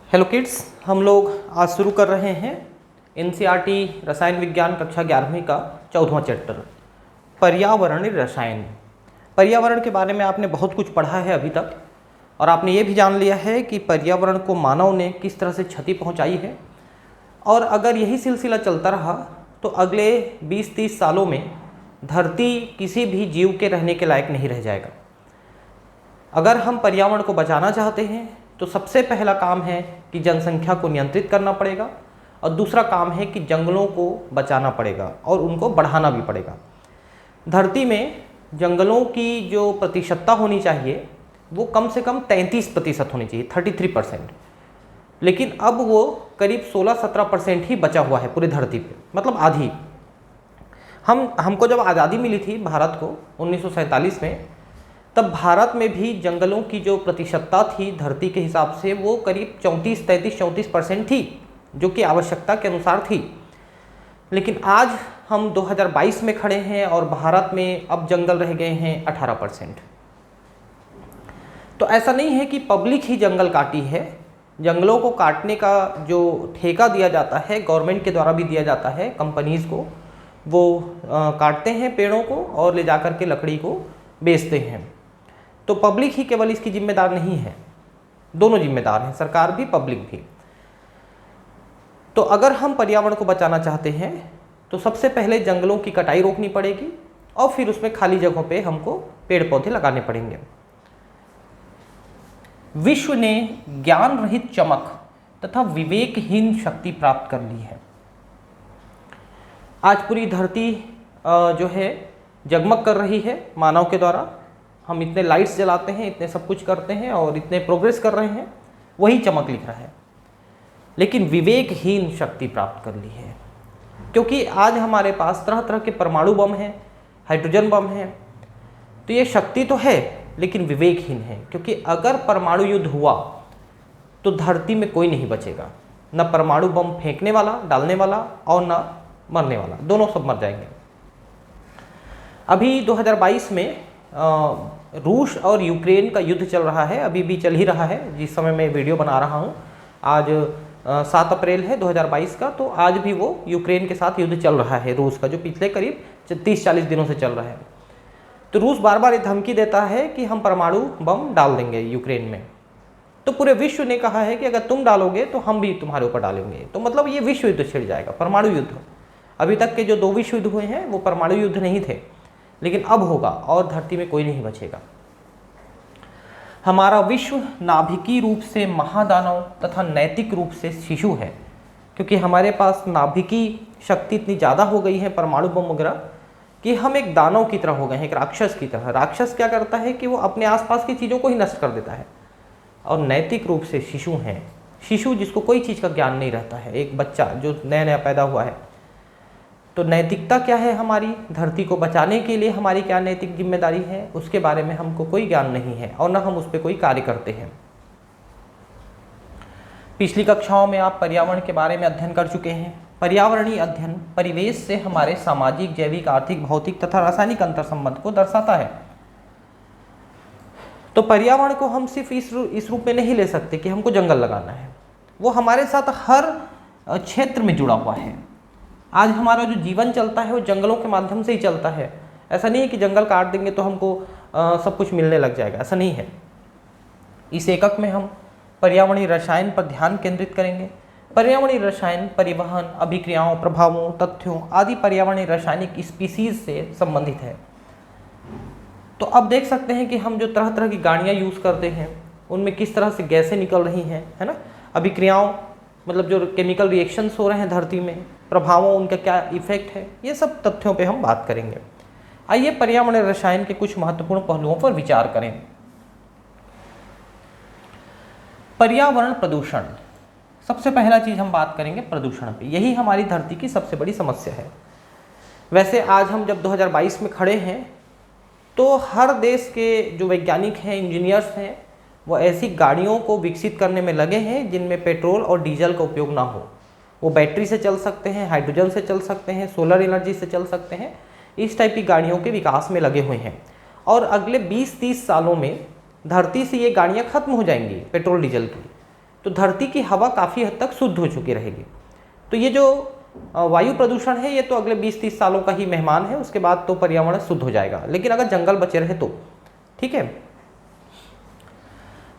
Hello kids, हम लोग आज शुरू कर रहे हैं एनसीईआरटी रसायन विज्ञान कक्षा 11वीं का 14वां चैप्टर पर्यावरणीय रसायन। पर्यावरण के बारे में आपने बहुत कुछ पढ़ा है अभी तक, और आपने ये भी जान लिया है कि पर्यावरण को मानव ने किस तरह से क्षति पहुंचाई है। और अगर यही सिलसिला चलता रहा तो अगले 20-30 सालों में धरती किसी भी जीव के रहने के लायक नहीं रह जाएगा। अगर हम पर्यावरण को बचाना चाहते हैं तो सबसे पहला काम है कि जनसंख्या को नियंत्रित करना पड़ेगा, और दूसरा काम है कि जंगलों को बचाना पड़ेगा और उनको बढ़ाना भी पड़ेगा। धरती में जंगलों की जो प्रतिशतता होनी चाहिए वो कम से कम 33% होनी चाहिए, 33%, लेकिन अब वो करीब 16-17% ही बचा हुआ है पूरी धरती पे, मतलब आधी। हमको जब आज़ादी मिली थी भारत को 1947 में, तब भारत में भी जंगलों की जो प्रतिशतता थी धरती के हिसाब से वो करीब 34% थी, जो कि आवश्यकता के अनुसार थी। लेकिन आज हम 2022 में खड़े हैं और भारत में अब जंगल रह गए हैं 18%। तो ऐसा नहीं है कि पब्लिक ही जंगल काटी है, जंगलों को काटने का जो ठेका दिया जाता है गवर्नमेंट के द्वारा भी दिया जाता है कंपनीज़ को, वो काटते हैं पेड़ों को और ले जा कर के लकड़ी को बेचते हैं। तो पब्लिक ही केवल इसकी जिम्मेदार नहीं है, दोनों जिम्मेदार हैं, सरकार भी पब्लिक भी। तो अगर हम पर्यावरण को बचाना चाहते हैं तो सबसे पहले जंगलों की कटाई रोकनी पड़ेगी और फिर उसमें खाली जगहों पे हमको पेड़ पौधे लगाने पड़ेंगे। विश्व ने ज्ञान रहित चमक तथा विवेकहीन शक्ति प्राप्त कर ली है। आज पूरी धरती जो है जगमग कर रही है मानव के द्वारा। हम इतने लाइट्स जलाते हैं, इतने सब कुछ करते हैं और इतने प्रोग्रेस कर रहे हैं, वही चमक लिख रहा है। लेकिन विवेकहीन शक्ति प्राप्त कर ली है, क्योंकि आज हमारे पास तरह तरह के परमाणु बम हैं, हाइड्रोजन बम हैं। तो ये शक्ति तो है लेकिन विवेकहीन है, क्योंकि अगर परमाणु युद्ध हुआ तो धरती में कोई नहीं बचेगा, न परमाणु बम फेंकने वाला, डालने वाला, और न मरने वाला, दोनों सब मर जाएंगे। अभी 2022 में रूस और यूक्रेन का युद्ध चल रहा है, अभी भी चल ही रहा है जिस समय मैं वीडियो बना रहा हूँ। आज 7 अप्रैल है 2022 का, तो आज भी वो यूक्रेन के साथ युद्ध चल रहा है रूस का, जो पिछले करीब 30-40 दिनों से चल रहा है। तो रूस बार बार ये धमकी देता है कि हम परमाणु बम डाल देंगे यूक्रेन में। तो पूरे विश्व ने कहा है कि अगर तुम डालोगे तो हम भी तुम्हारे ऊपर डालेंगे। तो मतलब ये विश्व युद्ध छिड़ जाएगा, परमाणु युद्ध। अभी तक के जो 2 विश्व युद्ध हुए हैं वो परमाणु युद्ध नहीं थे, लेकिन अब होगा और धरती में कोई नहीं बचेगा। हमारा विश्व नाभिकीय रूप से महादानव तथा नैतिक रूप से शिशु है, क्योंकि हमारे पास नाभिकीय शक्ति इतनी ज़्यादा हो गई है परमाणु बम वगैरह कि हम एक दानव की तरह हो गए हैं, एक राक्षस की तरह। राक्षस क्या करता है कि वो अपने आसपास की चीज़ों को ही नष्ट कर देता है, और नैतिक रूप से शिशु हैं। शिशु जिसको कोई चीज़ का ज्ञान नहीं रहता है, एक बच्चा जो नया नया पैदा हुआ है। तो नैतिकता क्या है हमारी, धरती को बचाने के लिए हमारी क्या नैतिक जिम्मेदारी है, उसके बारे में हमको कोई ज्ञान नहीं है और न हम उस पर कोई कार्य करते हैं। पिछली कक्षाओं में आप पर्यावरण के बारे में अध्ययन कर चुके हैं। पर्यावरणीय अध्ययन परिवेश से हमारे सामाजिक, जैविक, आर्थिक, भौतिक तथा रासायनिक अंतर संबंध को दर्शाता है। तो पर्यावरण को हम सिर्फ इस रूप में नहीं ले सकते कि हमको जंगल लगाना है, वो हमारे साथ हर क्षेत्र में जुड़ा हुआ है। आज हमारा जो जीवन चलता है वो जंगलों के माध्यम से ही चलता है। ऐसा नहीं है कि जंगल काट देंगे तो हमको सब कुछ मिलने लग जाएगा, ऐसा नहीं है। इस एकक में हम पर्यावरणीय रसायन पर ध्यान केंद्रित करेंगे। पर्यावरणीय रसायन परिवहन, अभिक्रियाओं, प्रभावों, तथ्यों आदि पर्यावरणीय रासायनिक स्पीसीज से संबंधित है। तो अब देख सकते हैं कि हम जो तरह तरह की गाड़ियाँ यूज़ करते हैं उनमें किस तरह से गैसें निकल रही हैं, है ना। अभिक्रियाओं मतलब जो केमिकल रिएक्शंस हो रहे हैं धरती में, प्रभावों, उनका क्या इफेक्ट है, ये सब तथ्यों पे हम बात करेंगे। आइए पर्यावरणीय रसायन के कुछ महत्वपूर्ण पहलुओं पर विचार करें। पर्यावरण प्रदूषण, सबसे पहला चीज़ हम बात करेंगे प्रदूषण पे। यही हमारी धरती की सबसे बड़ी समस्या है। वैसे आज हम जब 2022 में खड़े हैं तो हर देश के जो वैज्ञानिक हैं, इंजीनियर्स हैं, वो ऐसी गाड़ियों को विकसित करने में लगे हैं जिनमें पेट्रोल और डीजल का उपयोग ना हो। वो बैटरी से चल सकते हैं, हाइड्रोजन से चल सकते हैं, सोलर एनर्जी से चल सकते हैं। इस टाइप की गाड़ियों के विकास में लगे हुए हैं, और अगले 20-30 सालों में धरती से ये गाड़ियाँ खत्म हो जाएंगी पेट्रोल डीजल की। तो धरती की हवा काफ़ी हद तक शुद्ध हो चुकी रहेगी। तो ये जो वायु प्रदूषण है ये तो अगले 20-30 सालों का ही मेहमान है, उसके बाद तो पर्यावरण शुद्ध हो जाएगा, लेकिन अगर जंगल बचे रहे तो। ठीक है।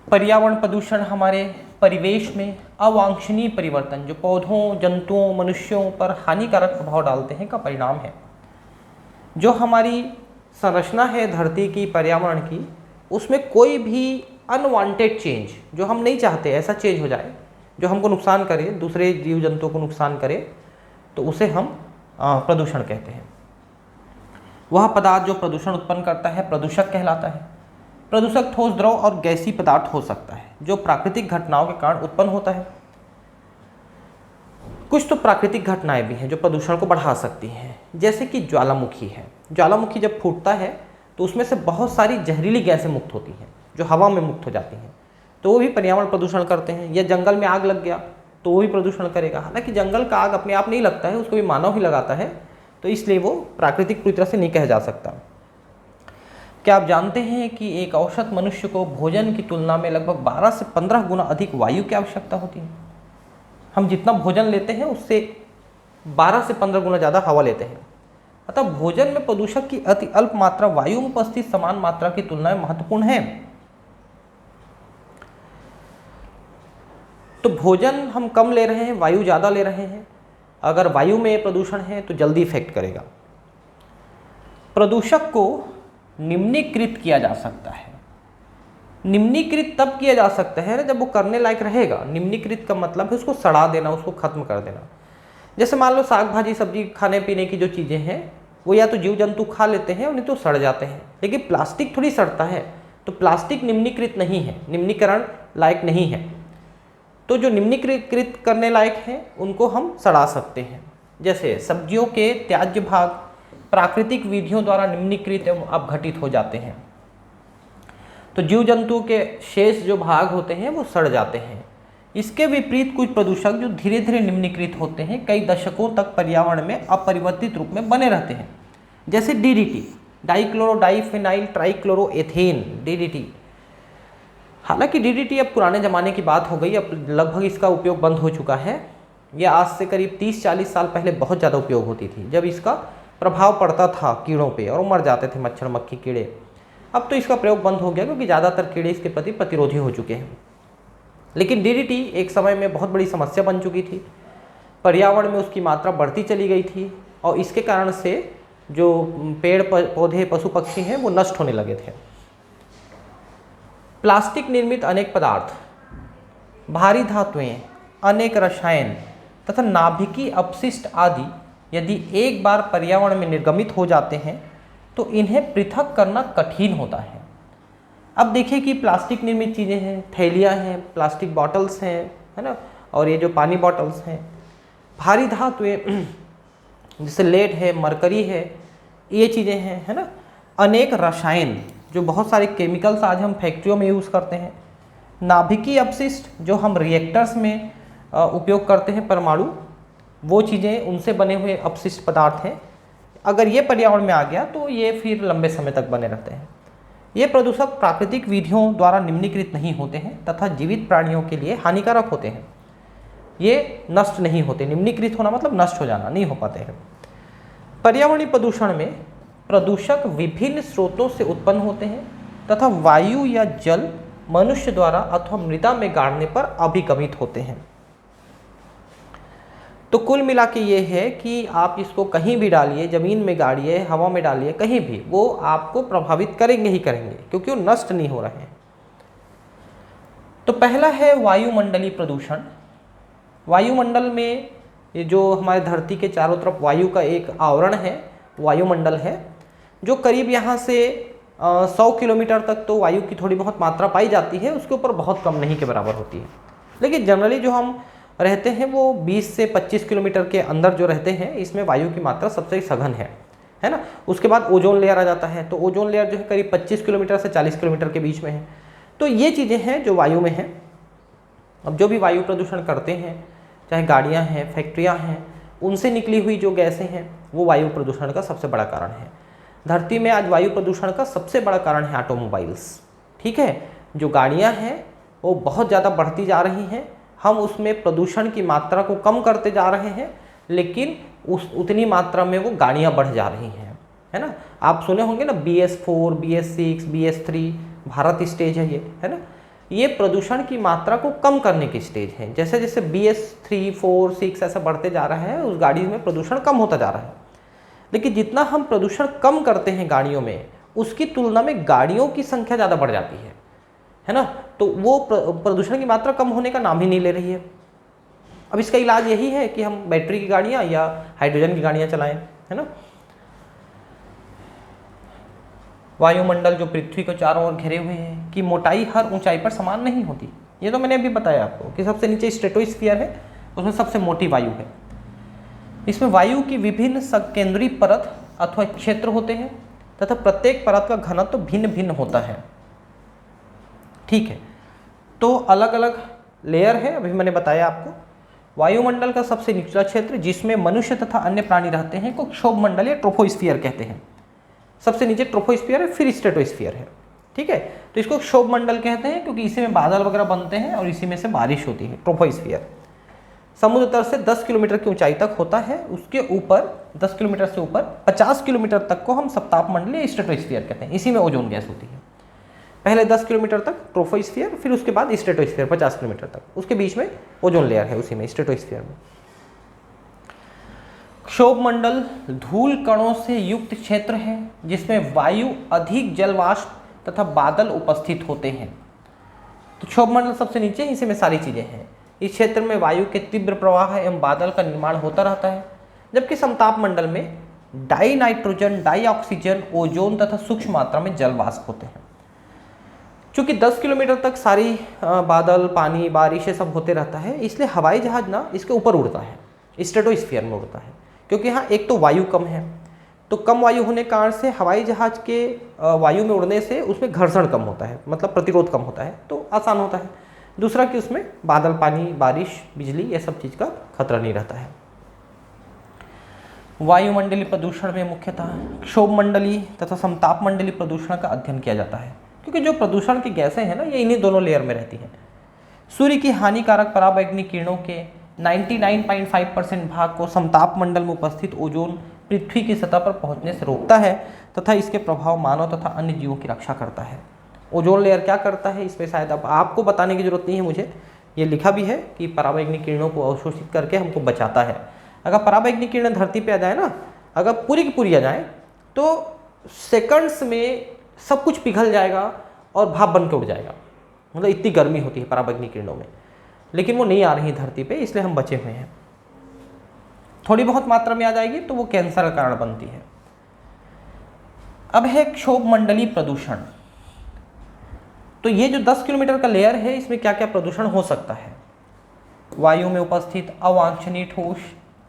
पर्यावरण प्रदूषण हमारे परिवेश में अवांछनीय परिवर्तन जो पौधों, जंतुओं, मनुष्यों पर हानिकारक प्रभाव डालते हैं का परिणाम है। जो हमारी संरचना है धरती की, पर्यावरण की, उसमें कोई भी अनवांटेड चेंज, जो हम नहीं चाहते ऐसा चेंज हो जाए, जो हमको नुकसान करे, दूसरे जीव जंतुओं को नुकसान करे, तो उसे हम प्रदूषण कहते हैं। वह पदार्थ जो प्रदूषण उत्पन्न करता है प्रदूषक कहलाता है। प्रदूषक ठोस, द्रव और गैसीय पदार्थ हो सकता है जो प्राकृतिक घटनाओं के कारण उत्पन्न होता है। कुछ तो प्राकृतिक घटनाएं भी हैं जो प्रदूषण को बढ़ा सकती हैं, जैसे कि ज्वालामुखी है। ज्वालामुखी जब फूटता है तो उसमें से बहुत सारी जहरीली गैसें मुक्त होती हैं जो हवा में मुक्त हो जाती हैं, तो वो भी पर्यावरण प्रदूषण करते हैं। या जंगल में आग लग गया तो वो भी प्रदूषण करेगा। हालांकि जंगल का आग अपने आप नहीं लगता है, उसको भी मानव ही लगाता है, तो इसलिए वो प्राकृतिक पूरी तरह से नहीं कहा जा सकता। क्या आप जानते हैं कि एक औसत मनुष्य को भोजन की तुलना में लगभग 12 से 15 गुना अधिक वायु की आवश्यकता होती है? हम जितना भोजन लेते हैं उससे 12 से 15 गुना ज़्यादा हवा लेते हैं। अतः भोजन में प्रदूषक की अति अल्प मात्रा वायु में उपस्थित समान मात्रा की तुलना में महत्वपूर्ण है। तो भोजन हम कम ले रहे हैं, वायु ज़्यादा ले रहे हैं। अगर वायु में प्रदूषण है तो जल्दी इफेक्ट करेगा। प्रदूषक को निम्नीकृत किया जा सकता है। निम्नीकृत तब किया जा सकता है ना जब वो करने लायक रहेगा। निम्नीकृत का मतलब है उसको सड़ा देना, उसको खत्म कर देना। जैसे मान लो साग भाजी सब्जी खाने पीने की जो चीज़ें हैं वो या तो जीव जंतु खा लेते हैं, उन्हें तो सड़ जाते हैं, लेकिन प्लास्टिक थोड़ी सड़ता है। तो प्लास्टिक निम्नीकृत नहीं है, निम्नीकरण लायक नहीं है। तो जो निम्नीकृत करने लायक हैं उनको हम सड़ा सकते हैं। जैसे सब्जियों के त्याज्य भाग प्राकृतिक विधियों द्वारा निम्नीकृत एवं अपघटित हो जाते हैं, तो जीव जंतु के शेष जो भाग होते हैं वो सड़ जाते हैं। इसके विपरीत कुछ प्रदूषक जो धीरे धीरे निम्नीकृत होते हैं कई दशकों तक पर्यावरण में अपरिवर्तित रूप में बने रहते हैं। जैसे DDT, डाइक्लोरो डाइफिनाइल ट्राइक्लोरोएथेन, DDT। हालांकि DDT अब पुराने ज़माने की बात हो गई, अब लगभग इसका उपयोग बंद हो चुका है। यह आज से करीब 30-40 साल पहले बहुत ज़्यादा उपयोग होती थी, जब इसका प्रभाव पड़ता था कीड़ों पे और मर जाते थे मच्छर मक्खी कीड़े। अब तो इसका प्रयोग बंद हो गया क्योंकि ज़्यादातर कीड़े इसके प्रति प्रतिरोधी हो चुके हैं। लेकिन DDT एक समय में बहुत बड़ी समस्या बन चुकी थी। पर्यावरण में उसकी मात्रा बढ़ती चली गई थी और इसके कारण से जो पेड़ पौधे पशु पक्षी हैं वो नष्ट होने लगे थे। प्लास्टिक निर्मित अनेक पदार्थ, भारी धातुएं, अनेक रसायन तथा नाभिकीय अपशिष्ट आदि यदि एक बार पर्यावरण में निर्गमित हो जाते हैं तो इन्हें पृथक करना कठिन होता है। अब देखिए कि प्लास्टिक निर्मित चीज़ें हैं, थैलियाँ हैं, प्लास्टिक बॉटल्स हैं, है ना, और ये जो पानी बॉटल्स हैं, भारी धातुएं जैसे लेड है, मरकरी है, ये चीज़ें हैं, है ना, अनेक रसायन जो बहुत सारे केमिकल्स आज हम फैक्ट्रियों में यूज़ करते हैं, नाभिकीय अपशिष्ट जो हम रिएक्टर्स में उपयोग करते हैं, परमाणु, वो चीज़ें उनसे बने हुए अपशिष्ट पदार्थ हैं। अगर ये पर्यावरण में आ गया तो ये फिर लंबे समय तक बने रहते हैं। ये प्रदूषक प्राकृतिक विधियों द्वारा निम्नीकृत नहीं होते हैं तथा जीवित प्राणियों के लिए हानिकारक होते हैं। ये नष्ट नहीं होते, निम्नीकृत होना मतलब नष्ट हो जाना, नहीं हो पाते हैं। पर्यावरणीय प्रदूषण में प्रदूषक विभिन्न स्रोतों से उत्पन्न होते हैं तथा वायु या जल मनुष्य द्वारा अथवा मृदा में गाड़ने पर अभिगमित होते हैं। तो कुल मिला के ये है कि आप इसको कहीं भी डालिए, ज़मीन में गाड़िए, हवा में डालिए, कहीं भी, वो आपको प्रभावित करेंगे ही करेंगे क्योंकि वो नष्ट नहीं हो रहे हैं। तो पहला है वायुमंडलीय प्रदूषण। वायुमंडल में ये जो हमारे धरती के चारों तरफ वायु का एक आवरण है, वायुमंडल है, जो करीब यहाँ से 100 किलोमीटर तक तो वायु की थोड़ी बहुत मात्रा पाई जाती है, उसके ऊपर बहुत कम नहीं के बराबर होती है। लेकिन जनरली जो हम रहते हैं वो 20 से 25 किलोमीटर के अंदर जो रहते हैं, इसमें वायु की मात्रा सबसे सघन है ना। उसके बाद ओजोन लेयर आ जाता है, तो ओजोन लेयर जो है करीब 25 किलोमीटर से 40 किलोमीटर के बीच में है। तो ये चीज़ें हैं जो वायु में हैं। अब जो भी वायु प्रदूषण करते हैं, चाहे गाड़ियाँ हैं, फैक्ट्रियाँ हैं, उनसे निकली हुई जो गैसें हैं वो वायु प्रदूषण का सबसे बड़ा कारण है। धरती में आज वायु प्रदूषण का सबसे बड़ा कारण है ऑटोमोबाइल्स। ठीक है, जो गाड़ियाँ हैं वो बहुत ज़्यादा बढ़ती जा रही हैं हम उसमें प्रदूषण की मात्रा को कम करते जा रहे हैं, लेकिन उतनी मात्रा में वो गाड़ियाँ बढ़ जा रही हैं, है ना। आप सुने होंगे ना BS4, BS6, BS3 Bharat stage है ये, है ना। ये प्रदूषण की मात्रा को कम करने की स्टेज है। जैसे जैसे BS3, 4, 6 ऐसा बढ़ते जा रहा है, उस गाड़ी में प्रदूषण कम होता जा रहा है। लेकिन जितना हम प्रदूषण कम करते हैं गाड़ियों में, उसकी तुलना में गाड़ियों की संख्या ज़्यादा बढ़ जाती है ना। तो वो प्रदूषण की मात्रा कम होने का नाम ही नहीं ले रही है। अब इसका इलाज यही है कि हम बैटरी की गाड़ियाँ या हाइड्रोजन की गाड़ियाँ चलाएं, है ना। वायुमंडल जो पृथ्वी को चारों ओर घेरे हुए हैं, कि मोटाई हर ऊंचाई पर समान नहीं होती। ये तो मैंने अभी बताया आपको कि सबसे नीचे स्ट्रेटोस्फीयर है, उसमें सबसे मोटी वायु है। इसमें वायु की विभिन्न संकेंद्रीय परत अथवा क्षेत्र होते हैं तथा प्रत्येक परत का घनत्व तो भिन्न भिन्न होता है। ठीक है, तो अलग अलग लेयर है, अभी मैंने बताया आपको। वायुमंडल का सबसे निचला क्षेत्र जिसमें मनुष्य तथा अन्य प्राणी रहते हैं को क्षोभमंडल या ट्रोपोस्फीयर कहते हैं। सबसे नीचे ट्रोपोस्फीयर है, फिर स्ट्रेटोस्फीयर है। ठीक है, तो इसको क्षोभमंडल कहते हैं क्योंकि इसी में बादल वगैरह बनते हैं और इसी में से बारिश होती है। ट्रोपोस्फीयर समुद्र तल से 10 किलोमीटर की ऊंचाई तक होता है। उसके ऊपर 10 किलोमीटर से ऊपर 50 किलोमीटर तक को हम सप्तापमंडल या स्ट्रेटोस्फीयर कहते हैं। इसी में ओजोन गैस होती है। पहले 10 किलोमीटर तक ट्रोपोस्फीयर, फिर उसके बाद स्ट्रेटोस्फीयर 50 किलोमीटर तक। उसके बीच में ओजोन लेयर है, उसी में स्ट्रेटोस्फीयर में। क्षोभमंडल धूल कणों से युक्त क्षेत्र है जिसमें वायु अधिक जलवाष्प तथा बादल उपस्थित होते हैं। तो क्षोभमंडल सबसे नीचे, इसी में सारी चीजें हैं। इस क्षेत्र में वायु के तीव्र प्रवाह एवं बादल का निर्माण होता रहता है, जबकि समताप मंडल में dinitrogen, dioxygen, ozone तथा सूक्ष्म मात्रा में जल वाष्प होते हैं। चूंकि 10 किलोमीटर तक सारी बादल, पानी, बारिश ये सब होते रहता है, इसलिए हवाई जहाज ना इसके ऊपर उड़ता है, स्ट्रेटोस्फीयर में उड़ता है। क्योंकि यहाँ एक तो वायु कम है, तो कम वायु होने के कारण से हवाई जहाज के वायु में उड़ने से उसमें घर्षण कम होता है, मतलब प्रतिरोध कम होता है, तो आसान होता है। दूसरा कि उसमें बादल, पानी, बारिश, बिजली ये सब चीज़ का खतरा नहीं रहता है। वायुमंडलीय प्रदूषण में मुख्यतः क्षोभमंडलीय तथा समतापमंडलीय प्रदूषण का अध्ययन किया जाता है, क्योंकि जो प्रदूषण की गैसें हैं ना, ये इन्हीं दोनों लेयर में रहती हैं। सूर्य की हानिकारक पराबैंगनी किरणों के 99.5% भाग को समताप मंडल में उपस्थित ओजोन पृथ्वी की सतह पर पहुंचने से रोकता है तथा इसके प्रभाव मानव तथा अन्य जीवों की रक्षा करता है। ओजोन लेयर क्या करता है, इसमें शायद अब आपको बताने की जरूरत नहीं है मुझे, ये लिखा भी है कि पराबैंगनी किरणों को अवशोषित करके हमको बचाता है। अगर पराबैंगनी किरणें धरती पे आ जाए ना, अगर पूरी की पूरी आ जाए, तो सेकंड्स में सब कुछ पिघल जाएगा और भाप बन के उड़ जाएगा। मतलब इतनी गर्मी होती है पराबैंगनी किरणों में, लेकिन वो नहीं आ रही धरती पे, इसलिए हम बचे हुए हैं। थोड़ी बहुत मात्रा में आ जाएगी तो वो कैंसर का कारण बनती है। अब है क्षोभमंडलीय प्रदूषण। तो ये जो 10 किलोमीटर का लेयर है, इसमें क्या क्या प्रदूषण हो सकता है। वायु में उपस्थित अवांछनीय ठोस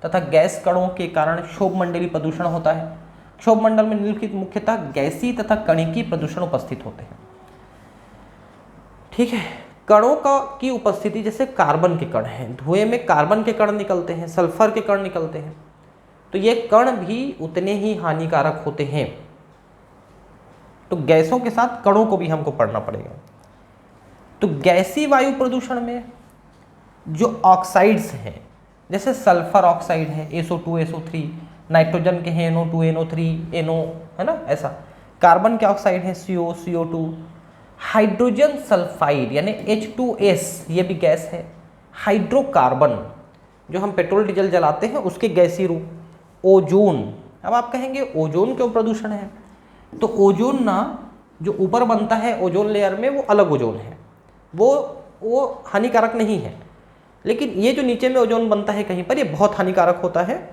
तथा गैस कणों के कारण क्षोभमंडलीय प्रदूषण होता है। क्षोभमंडल में निम्नलिखित मुख्यतः गैसीय तथा कणिकीय प्रदूषण उपस्थित होते हैं। ठीक है, कणों की उपस्थिति, जैसे कार्बन के कण हैं, धुएं में कार्बन के कण निकलते हैं, सल्फर के कण निकलते हैं, तो ये कण भी उतने ही हानिकारक होते हैं। तो गैसों के साथ कणों को भी हमको पढ़ना पड़ेगा। तो गैसीय वायु प्रदूषण में जो ऑक्साइड्स हैं, जैसे सल्फर ऑक्साइड है SO2, SO3, नाइट्रोजन के हैं NO2, NO3, NO, है ना, ऐसा। कार्बन के ऑक्साइड है CO, CO2, हाइड्रोजन सल्फाइड यानी H2S, ये भी गैस है। हाइड्रोकार्बन जो हम पेट्रोल डीजल जलाते हैं उसके गैसीय रूप। ओजोन, अब आप कहेंगे ओजोन क्यों प्रदूषण है, तो ओजोन ना जो ऊपर बनता है ओजोन लेयर में, वो अलग ओजोन है, वो हानिकारक नहीं है। लेकिन ये जो नीचे में ओजोन बनता है कहीं पर, ये बहुत हानिकारक होता है।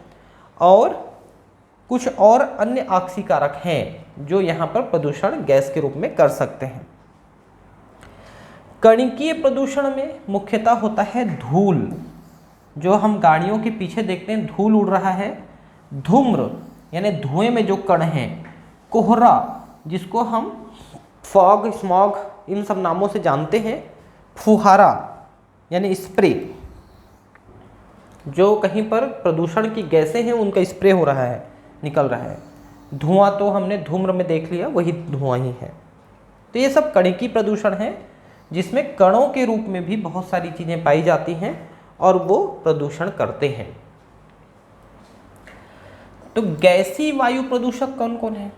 और कुछ और अन्य ऑक्सीकारक हैं जो यहाँ पर प्रदूषण गैस के रूप में कर सकते हैं। कणिकीय प्रदूषण में मुख्यतः होता है धूल, जो हम गाड़ियों के पीछे देखते हैं धूल उड़ रहा है। धूम्र यानी धुएं में जो कण हैं। कोहरा, जिसको हम फॉग, स्मॉग इन सब नामों से जानते हैं। फुहारा यानी स्प्रे, जो कहीं पर प्रदूषण की गैसें हैं उनका स्प्रे हो रहा है, निकल रहा है। धुआं तो हमने धूम्र में देख लिया, वही धुआं ही है। तो ये सब कणिकीय प्रदूषण है जिसमें कणों के रूप में भी बहुत सारी चीज़ें पाई जाती हैं और वो प्रदूषण करते हैं। तो गैसीय वायु प्रदूषक कौन कौन है?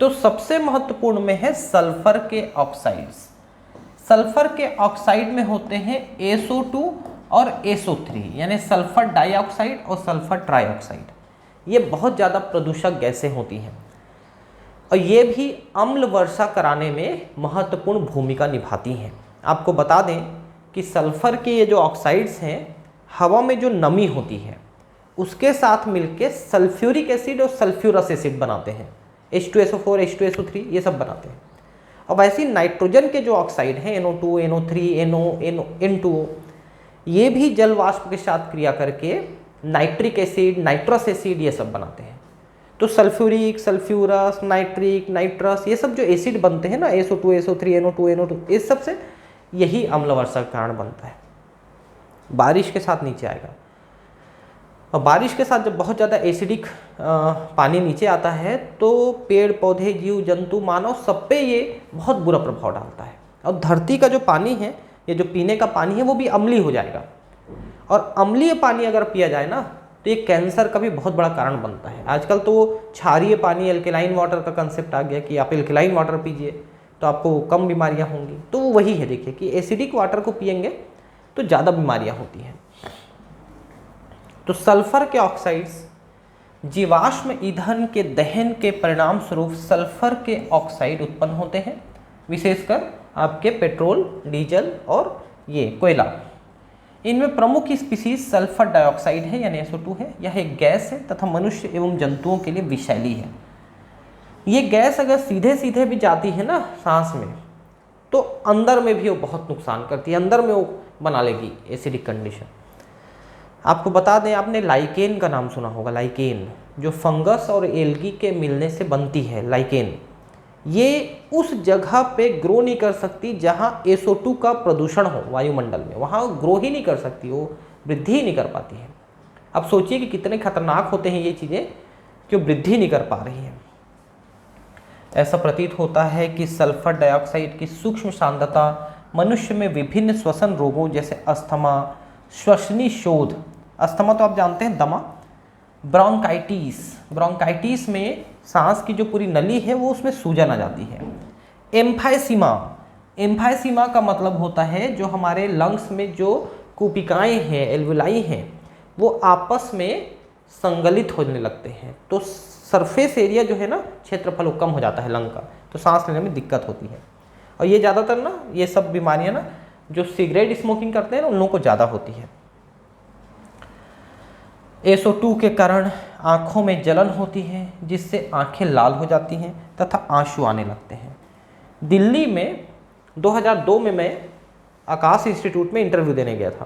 तो सबसे महत्वपूर्ण में है सल्फर के ऑक्साइड्स। सल्फर के ऑक्साइड में होते हैं SO2 और SO3, यानी सल्फर डाइऑक्साइड और सल्फर ट्राइऑक्साइड। ये बहुत ज़्यादा प्रदूषक गैसें होती हैं और ये भी अम्ल वर्षा कराने में महत्वपूर्ण भूमिका निभाती हैं। आपको बता दें कि सल्फर के ये जो ऑक्साइड्स हैं, हवा में जो नमी होती है उसके साथ मिलके सल्फ्यूरिक एसिड और सल्फ्यूरस एसिड बनाते हैं, H2SO4, H2SO3 ये सब बनाते हैं। और वैसे ही नाइट्रोजन के जो ऑक्साइड हैं NO2, NO3, N2O, ये भी जल वाष्प के साथ क्रिया करके नाइट्रिक एसिड, नाइट्रस एसिड ये सब बनाते हैं। तो सल्फ्यूरिक, सल्फ्यूरस, नाइट्रिक, नाइट्रस ये सब जो एसिड बनते हैं ना, SO2, SO3, NO2, इस सब से यही अम्ल वर्षा का कारण बनता है। बारिश के साथ नीचे आएगा, और बारिश के साथ जब बहुत ज़्यादा एसिडिक पानी नीचे आता है तो पेड़ पौधे, जीव जंतु, मानव सब पे ये बहुत बुरा प्रभाव डालता है। और धरती का जो पानी है, ये जो पीने का पानी है, वो भी अम्लीय हो जाएगा। और अम्लीय पानी अगर पिया जाए ना तो ये कैंसर का भी बहुत बड़ा कारण बनता है। आजकल तो क्षारीय पानी, एल्कलाइन वाटर का कंसेप्ट आ गया कि आप एल्कलाइन वाटर पीजिए तो आपको कम बीमारियां होंगी। तो वही है, देखिए कि एसिडिक वाटर को पिएंगे तो ज़्यादा बीमारियां होती हैं। तो सल्फर के ऑक्साइड्स जीवाश्म ईंधन के दहन के परिणाम स्वरूप सल्फर के ऑक्साइड उत्पन्न होते हैं, विशेषकर आपके पेट्रोल, डीजल और ये कोयला। इनमें प्रमुख स्पीसीज सल्फर डाइऑक्साइड है यानी SO2 है। यह एक गैस है तथा मनुष्य एवं जंतुओं के लिए विषैली है। ये गैस अगर सीधे सीधे भी जाती है ना सांस में तो अंदर में भी वो बहुत नुकसान करती है, अंदर में वो बना लेगी एसिडिक कंडीशन। आपको बता दें, आपने लाइकेन का नाम सुना होगा। लाइकेन जो फंगस और एल्गी के मिलने से बनती है, लाइकेन, ये उस जगह पे ग्रो नहीं कर सकती जहाँ SO2 का प्रदूषण हो वायुमंडल में, वहाँ ग्रो ही नहीं कर सकती, वो वृद्धि ही नहीं कर पाती है। अब सोचिए कि कितने खतरनाक होते हैं ये चीज़ें कि वो वृद्धि नहीं कर पा रही हैं। ऐसा प्रतीत होता है कि सल्फर डाइऑक्साइड की सूक्ष्म सांद्रता मनुष्य में विभिन्न श्वसन रोगों जैसे अस्थमा, श्वसनी शोथ, अस्थमा तो आप जानते हैं दमा, ब्रोंकाइटिस में सांस की जो पूरी नली है वो उसमें सूजन आ जाती है। एम्फाइसीमा का मतलब होता है जो हमारे लंग्स में जो कुपिकाएँ हैं, एल्वुलाई हैं, वो आपस में संगलित होने लगते हैं। तो सरफेस एरिया जो है ना, क्षेत्रफल वो कम हो जाता है लंग का, तो सांस लेने में दिक्कत होती है। और ये ज़्यादातर ना ये सब बीमारियाँ ना जो सिगरेट स्मोकिंग करते हैं ना उन लोगों को ज़्यादा होती है। SO2 के कारण आँखों में जलन होती है जिससे आँखें लाल हो जाती हैं तथा आंसू आने लगते हैं। दिल्ली में 2002 में मैं आकाश इंस्टीट्यूट में इंटरव्यू देने गया था।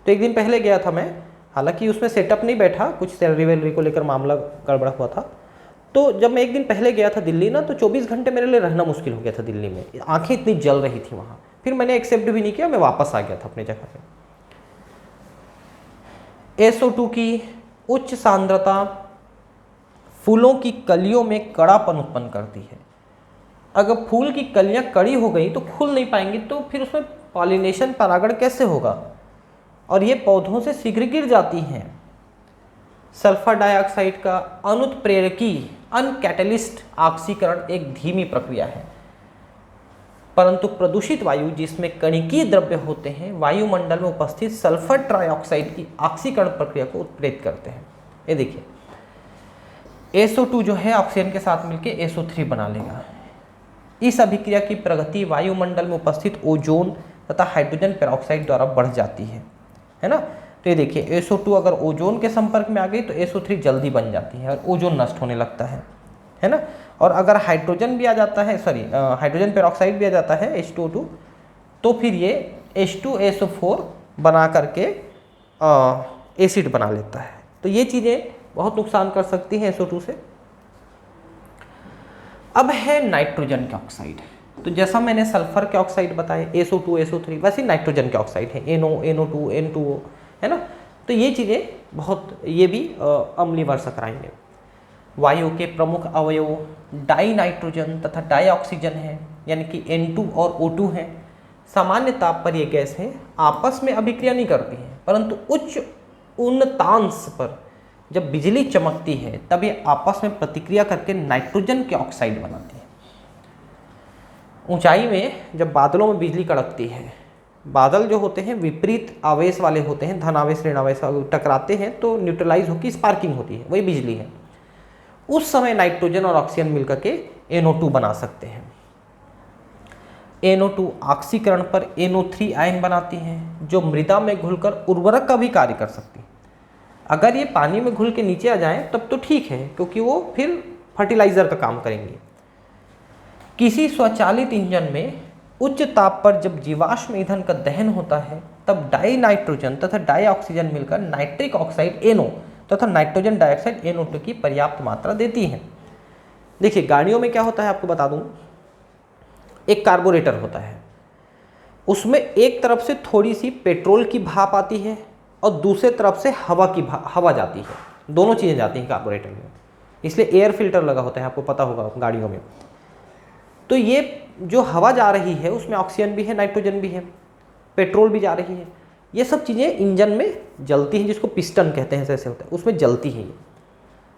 तो एक दिन पहले गया था मैं, हालांकि उसमें सेटअप नहीं बैठा, कुछ सैलरी वैलरी को लेकर मामला गड़बड़ा हुआ था। तो जब मैं एक दिन पहले गया था दिल्ली ना, तो 24 घंटे मेरे लिए रहना मुश्किल हो गया था दिल्ली में, आंखें इतनी जल रही थी वहाँ। फिर मैंने एक्सेप्ट भी नहीं किया, मैं वापस आ गया था अपनी जगह पे। SO2 की उच्च सांद्रता फूलों की कलियों में कड़ापन उत्पन्न करती है। अगर फूल की कलियां कड़ी हो गई तो खुल नहीं पाएंगी, तो फिर उसमें पॉलिनेशन, परागण कैसे होगा, और ये पौधों से शीघ्र गिर जाती हैं। सल्फर डाइऑक्साइड का अनुत्प्रेरकी अनकैटलिस्ट ऑक्सीकरण एक धीमी प्रक्रिया है, परंतु प्रदूषित वायु जिसमें कणिकीय द्रव्य होते हैं वायुमंडल में उपस्थित सल्फर ट्राइऑक्साइड की ऑक्सीकरण प्रक्रिया को उत्प्रेरित करते हैं। ये देखिए SO2 जो है ऑक्सीजन के साथ मिलकर SO3 बना लेगा। इस अभिक्रिया की प्रगति वायुमंडल में उपस्थित ओजोन तथा हाइड्रोजन पेरोक्साइड द्वारा बढ़ जाती है ना। तो ये देखिए SO2 अगर ओजोन के संपर्क में आ गई तो SO3 जल्दी बन जाती है और ओजोन नष्ट होने लगता है ना। और अगर हाइड्रोजन भी आ जाता है, हाइड्रोजन पेरोक्साइड भी आ जाता है H2O2, तो फिर ये H2SO4 बना करके एसिड बना लेता है। तो ये चीज़ें बहुत नुकसान कर सकती हैं SO2 से। अब है नाइट्रोजन के ऑक्साइड। तो जैसा मैंने सल्फर के ऑक्साइड बताए SO2, SO3, वैसे नाइट्रोजन के ऑक्साइड है NO, NO2, N2O, है ना। तो ये चीज़ें बहुत, ये भी अम्लीय वर्षा कराएंगे। वायु के प्रमुख अवयव डाई नाइट्रोजन तथा डाई ऑक्सीजन है, यानी कि N2 और O2 हैं। सामान्य ताप पर ये गैसें आपस में अभिक्रिया नहीं करती हैं, परंतु उच्च उन्नतांश पर जब बिजली चमकती है तब ये आपस में प्रतिक्रिया करके नाइट्रोजन के ऑक्साइड बनाती हैं। ऊंचाई में जब बादलों में बिजली कड़कती है, बादल जो होते हैं विपरीत आवेश वाले होते हैं, धन आवेश ऋण आवेश टकराते हैं तो न्यूट्रलाइज होकर स्पार्किंग होती है, वही बिजली है। उस समय नाइट्रोजन और ऑक्सीजन मिलकर के NO2 बना सकते हैं। NO2 ऑक्सीकरण पर NO3 आयन बनाती हैं जो मृदा में घुलकर उर्वरक का भी कार्य कर सकती है। अगर ये पानी में घुल के नीचे आ जाएं तब तो ठीक है, क्योंकि वो फिर फर्टिलाइजर का काम करेंगे। किसी स्वचालित इंजन में उच्च ताप पर जब जीवाश्म ईंधन का दहन होता है तब डाई नाइट्रोजन तथा डाई ऑक्सीजन मिलकर नाइट्रिक ऑक्साइड NO तथा नाइट्रोजन डाइऑक्साइड NO2 की पर्याप्त मात्रा देती हैं। देखिए गाड़ियों में क्या होता है आपको बता दूं, एक कार्बोरेटर होता है, उसमें एक तरफ से थोड़ी सी पेट्रोल की भाप आती है और दूसरे तरफ से हवा जाती है। दोनों चीज़ें जाती हैं कार्बोरेटर में, इसलिए एयर फिल्टर लगा होता है, आपको पता होगा गाड़ियों में। तो ये जो हवा जा रही है उसमें ऑक्सीजन भी है, नाइट्रोजन भी है, पेट्रोल भी जा रही है। ये सब चीज़ें इंजन में जलती हैं, जिसको पिस्टन कहते हैं, ऐसे होता है, उसमें जलती है ये।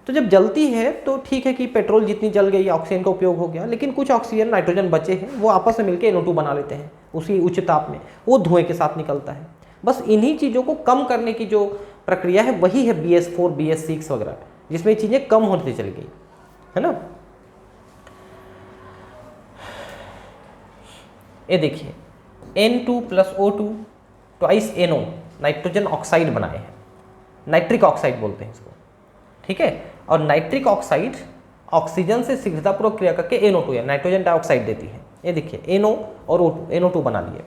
तो जब जलती है तो ठीक है कि पेट्रोल जितनी जल गई ऑक्सीजन का उपयोग हो गया, लेकिन कुछ ऑक्सीजन नाइट्रोजन बचे हैं वो आपस में मिलकर NO2 बना लेते हैं उसी उच्च ताप में, वो धुएं के साथ निकलता है। बस इन्हीं चीज़ों को कम करने की जो प्रक्रिया है वही है BS4 BS6 वगैरह, जिसमें चीज़ें कम होती चली गई है ना। ये देखिए N2 + O2 twice NO nitrogen oxide बनाए हैं, नाइट्रिक ऑक्साइड बोलते हैं इसको, ठीक है। और नाइट्रिक ऑक्साइड ऑक्सीजन से शीघ्रतापूर्वक क्रिया करके NO2 या नाइट्रोजन डाइऑक्साइड देती है। ये देखिए NO और O2, NO2 बना लिए।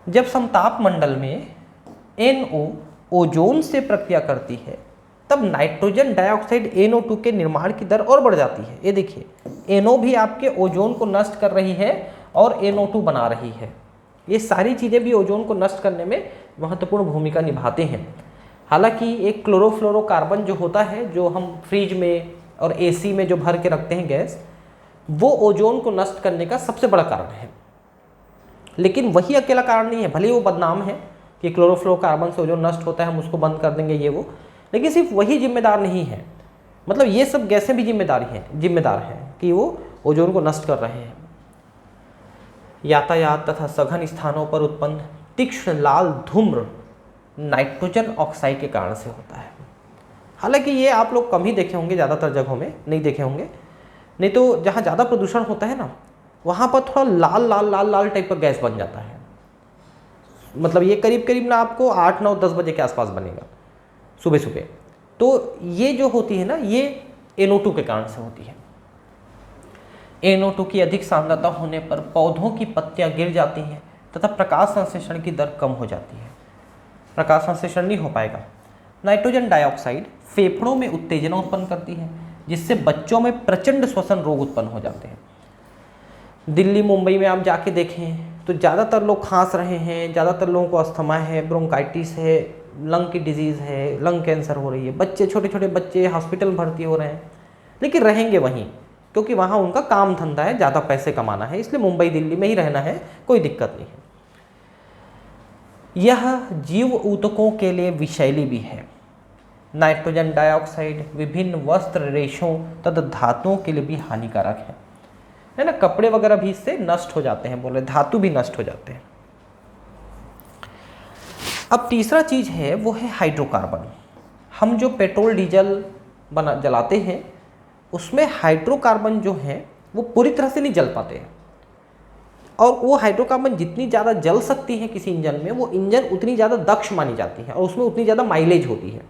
जब समताप मंडल में NO ओजोन से प्रक्रिया करती है तब नाइट्रोजन डाइऑक्साइड NO2 के निर्माण की दर और बढ़ जाती है। ये देखिए NO भी आपके ओजोन को नष्ट कर रही है और NO2 बना रही है। ये सारी चीज़ें भी ओजोन को नष्ट करने में महत्वपूर्ण भूमिका निभाते हैं। हालांकि एक क्लोरोफ्लोरोकार्बन जो होता है, जो हम फ्रिज में और AC में जो भर के रखते हैं गैस, वो ओजोन को नष्ट करने का सबसे बड़ा कारण है, लेकिन वही अकेला कारण नहीं है। भले वो बदनाम है कि क्लोरोफ्लोरोकार्बन से ओजोन नष्ट होता है, हम उसको बंद कर देंगे ये वो, लेकिन सिर्फ वही जिम्मेदार नहीं है। मतलब ये सब गैसें भी जिम्मेदार हैं कि वो ओजोन को नष्ट कर रहे हैं। यातायात तथा सघन स्थानों पर उत्पन्न तीक्ष्ण लाल धूम्र नाइट्रोजन ऑक्साइड के कारण से होता है। हालांकि ये आप लोग कम ही देखे होंगे, ज़्यादातर जगहों में नहीं देखे होंगे, नहीं तो जहाँ ज़्यादा प्रदूषण होता है ना, वहाँ पर थोड़ा लाल टाइप का गैस बन जाता है। मतलब ये करीब ना आपको 8, 9, 10 बजे के आसपास बनेगा सुबह। तो ये जो होती है ना, ये NO2 के कारण से होती है। NO2 की अधिक सांद्रता होने पर पौधों की पत्तियां गिर जाती हैं तथा प्रकाश संश्लेषण की दर कम हो जाती है, प्रकाश संश्लेषण नहीं हो पाएगा। नाइट्रोजन डाइऑक्साइड फेफड़ों में उत्तेजना उत्पन्न करती है, जिससे बच्चों में प्रचंड श्वसन रोग उत्पन्न हो जाते हैं। दिल्ली मुंबई में आप जाके देखें तो ज़्यादातर लोग खांस रहे हैं, ज़्यादातर लोगों को अस्थमा है, ब्रोंकाइटिस है, लंग की डिजीज़ है, लंग कैंसर हो रही है, बच्चे छोटे बच्चे हॉस्पिटल भर्ती हो रहे हैं, लेकिन रहेंगे वहीं, क्योंकि वहाँ उनका काम धंधा है, ज़्यादा पैसे कमाना है, इसलिए मुंबई दिल्ली में ही रहना है, कोई दिक्कत नहीं है। यह जीव ऊतकों के लिए विषैली भी है। नाइट्रोजन डाइऑक्साइड विभिन्न वस्त्र, रेशों तथा धातुओं के लिए भी हानिकारक है ना। कपड़े वगैरह भी इससे नष्ट हो जाते हैं, बोले धातु भी नष्ट हो जाते हैं। अब तीसरा चीज है वो है हाइड्रोकार्बन। हम जो पेट्रोल डीजल जलाते हैं उसमें हाइड्रोकार्बन जो है वो पूरी तरह से नहीं जल पाते हैं, और वो हाइड्रोकार्बन जितनी ज़्यादा जल सकती है किसी इंजन में, वो इंजन उतनी ज़्यादा दक्ष मानी जाती है और उसमें उतनी ज़्यादा माइलेज होती है।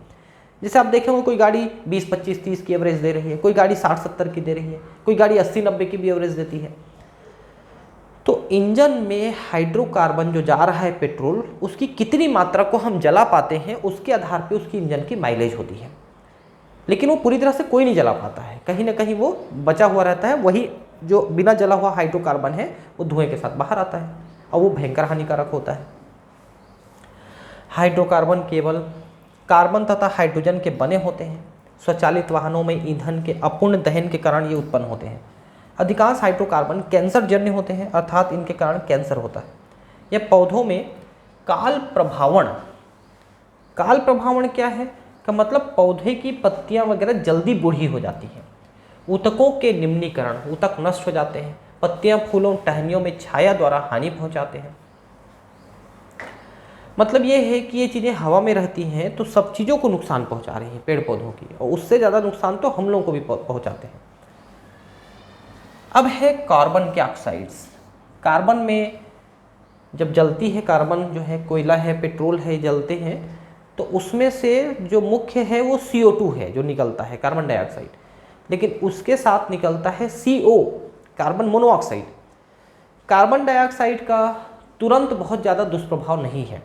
जैसे आप देखें कोई गाड़ी 20, 25, 30 की एवरेज दे रही है, कोई गाड़ी 60, 70 की दे रही है, कोई गाड़ी 80, 90 की भी एवरेज देती है। तो इंजन में हाइड्रोकार्बन जो जा रहा है पेट्रोल, उसकी कितनी मात्रा को हम जला पाते हैं उसके आधार पे उसकी इंजन की माइलेज होती है। लेकिन वो पूरी तरह से कोई नहीं जला पाता है, कहीं ना कहीं वो बचा हुआ रहता है। वही जो बिना जला हुआ हाइड्रोकार्बन है वो धुएं के साथ बाहर आता है और वो भयंकर हानिकारक होता है। हाइड्रोकार्बन केवल कार्बन तथा हाइड्रोजन के बने होते हैं। स्वचालित वाहनों में ईंधन के अपूर्ण दहन के कारण ये उत्पन्न होते हैं। अधिकांश हाइड्रोकार्बन कैंसर जन्य होते हैं, अर्थात इनके कारण कैंसर होता है। यह पौधों में काल प्रभावण क्या है का मतलब पौधे की पत्तियां वगैरह जल्दी बूढ़ी हो जाती हैं। ऊतकों के निम्नीकरण, ऊतक नष्ट हो जाते हैं। पत्तियां, फूलों, टहनियों में छाया द्वारा हानि पहुंचाते हैं। मतलब ये है कि ये चीज़ें हवा में रहती हैं तो सब चीज़ों को नुकसान पहुंचा रही हैं, पेड़ पौधों की, और उससे ज़्यादा नुकसान तो हम लोगों को भी पहुंचाते हैं। अब है कार्बन के ऑक्साइड्स। कार्बन में जब जलती है, कार्बन जो है कोयला है, पेट्रोल है, जलते हैं तो उसमें से जो मुख्य है वो CO2 है जो निकलता है, कार्बन डाइऑक्साइड। लेकिन उसके साथ निकलता है CO, carbon monoxide. Carbon dioxide का तुरंत बहुत ज़्यादा दुष्प्रभाव नहीं है।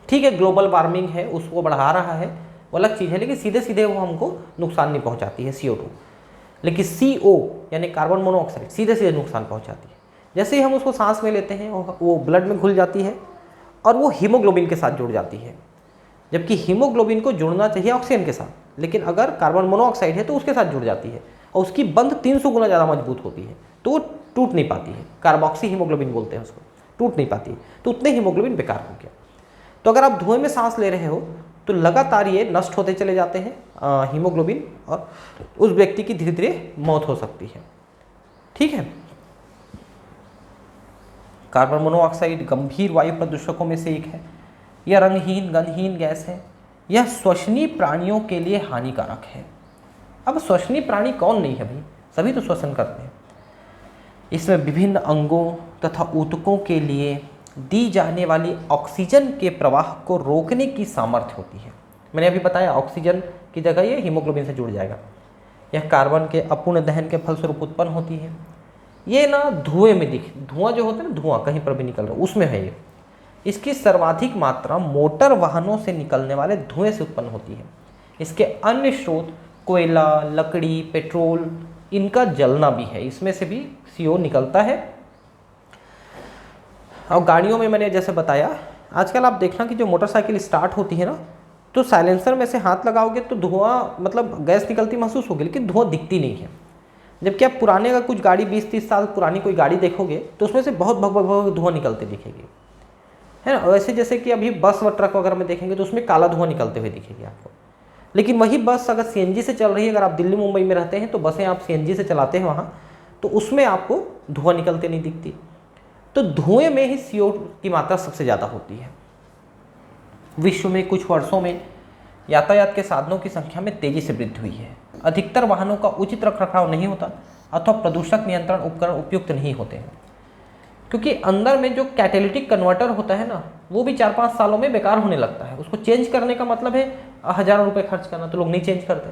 ठीक है, ग्लोबल वार्मिंग है, उसको बढ़ा रहा है, वो अलग चीज़ है, लेकिन सीधे सीधे वो हमको नुकसान नहीं पहुंचाती है CO2। लेकिन CO यानी कार्बन मोनोऑक्साइड सीधे सीधे नुकसान पहुंचाती है। जैसे ही हम उसको सांस में लेते हैं वो ब्लड में घुल जाती है और वो हीमोग्लोबिन के साथ जुड़ जाती है, जबकि हीमोग्लोबिन को जुड़ना चाहिए ऑक्सीजन के साथ, लेकिन अगर कार्बन मोनोऑक्साइड है तो उसके साथ जुड़ जाती है और उसकी बंध 300 गुना ज़्यादा मजबूत होती है, तो वो टूट नहीं पाती है। कार्बोक्सी हीमोग्लोबिन बोलते हैं उसको, टूट नहीं पाती है, तो उतने हीमोग्लोबिन बेकार हो गया। तो अगर आप धुएं में सांस ले रहे हो तो लगातार ये नष्ट होते चले जाते हैं हीमोग्लोबिन, और उस व्यक्ति की धीरे धीरे मौत हो सकती है। ठीक है, कार्बन मोनोऑक्साइड गंभीर वायु प्रदूषकों में से एक है। यह रंगहीन, गंधहीन गैस है। यह श्वसनीय प्राणियों के लिए हानिकारक है। अब श्वसनीय प्राणी कौन नहीं है भाई, सभी तो श्वसन करते हैं। इसमें विभिन्न अंगों तथा ऊतकों के लिए दी जाने वाली ऑक्सीजन के प्रवाह को रोकने की सामर्थ्य होती है। मैंने अभी बताया ऑक्सीजन की जगह ये हीमोग्लोबिन से जुड़ जाएगा। यह कार्बन के अपूर्ण दहन के फलस्वरूप उत्पन्न होती है। ये ना धुएं में धुआं जो होता है ना, धुआं कहीं पर भी निकल रहा है उसमें है ये। इसकी सर्वाधिक मात्रा मोटर वाहनों से निकलने वाले धुएं से उत्पन्न होती है। इसके अन्य स्रोत कोयला, लकड़ी, पेट्रोल, इनका जलना भी है, इसमें से भी CO निकलता है। और गाड़ियों में मैंने जैसे बताया, आजकल आप देखना कि जो मोटरसाइकिल स्टार्ट होती है ना, तो साइलेंसर में से हाथ लगाओगे तो धुआं मतलब गैस निकलती महसूस होगी, लेकिन धुआं दिखती नहीं है। जबकि आप पुराने का कुछ गाड़ी 20-30 साल पुरानी कोई गाड़ी देखोगे तो उसमें से बहुत भग भग धुआं निकलते दिखेगी, है ना। वैसे जैसे कि अभी बस व ट्रक वगैरह में देखेंगे तो उसमें काला धुआं निकलते हुए दिखेगी आपको। लेकिन वही बस अगर CNG से चल रही है, अगर आप दिल्ली मुंबई में रहते हैं तो बसें आप CNG से चलाते हैं वहाँ, तो उसमें आपको धुआं निकलते नहीं दिखती। तो धुएं में ही CO की मात्रा सबसे ज़्यादा होती है। विश्व में कुछ वर्षों में यातायात के साधनों की संख्या में तेजी से वृद्धि हुई है। अधिकतर वाहनों का उचित रखरखाव नहीं होता अथवा प्रदूषक नियंत्रण उपकरण उपयुक्त नहीं होते हैं, क्योंकि अंदर में जो कैटेलिटिक कन्वर्टर होता है ना, वो भी 4-5 सालों में बेकार होने लगता है। उसको चेंज करने का मतलब है हज़ारों रुपये खर्च करना, तो लोग नहीं चेंज करते।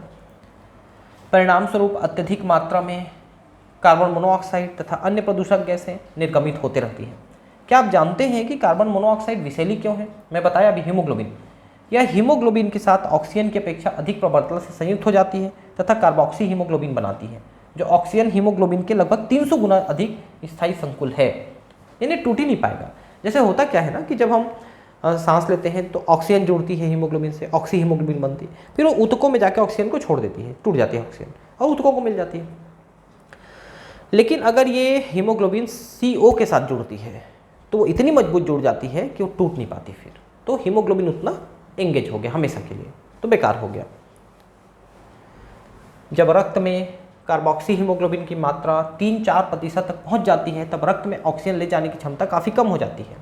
परिणाम स्वरूप अत्यधिक मात्रा में कार्बन मोनोऑक्साइड तथा अन्य प्रदूषक गैसें निर्गमित होते रहती हैं। क्या आप जानते हैं कि कार्बन मोनोऑक्साइड विषैली क्यों है? मैं बताया अभी हीमोग्लोबिन। यह हीमोग्लोबिन के साथ ऑक्सीजन की अपेक्षा अधिक प्रबलता से संयुक्त हो जाती है तथा कार्बोक्सी हीमोग्लोबिन बनाती है, जो ऑक्सीजन हीमोग्लोबिन के लगभग 300 गुना अधिक स्थायी संकुल है। इन्हें टूट ही नहीं पाएगा। जैसे होता क्या है ना कि जब हम सांस लेते हैं तो ऑक्सीजन जुड़ती है हीमोग्लोबिन से, ऑक्सी हीमोग्लोबिन बनती है, फिर वो ऊतकों में जाकर ऑक्सीजन को छोड़ देती है, टूट जाती है ऑक्सीजन और ऊतकों को मिल जाती है। लेकिन अगर ये हीमोग्लोबिन CO के साथ जुड़ती है तो वो इतनी मजबूत जुड़ जाती है कि वो टूट नहीं पाती, फिर तो हीमोग्लोबिन उतना एंगेज हो गया हमेशा के लिए, तो बेकार हो गया। जब रक्त में कार्बोक्सी हीमोग्लोबिन की मात्रा 3-4% तक पहुंच जाती है तब रक्त में ऑक्सीजन ले जाने की क्षमता काफ़ी कम हो जाती है।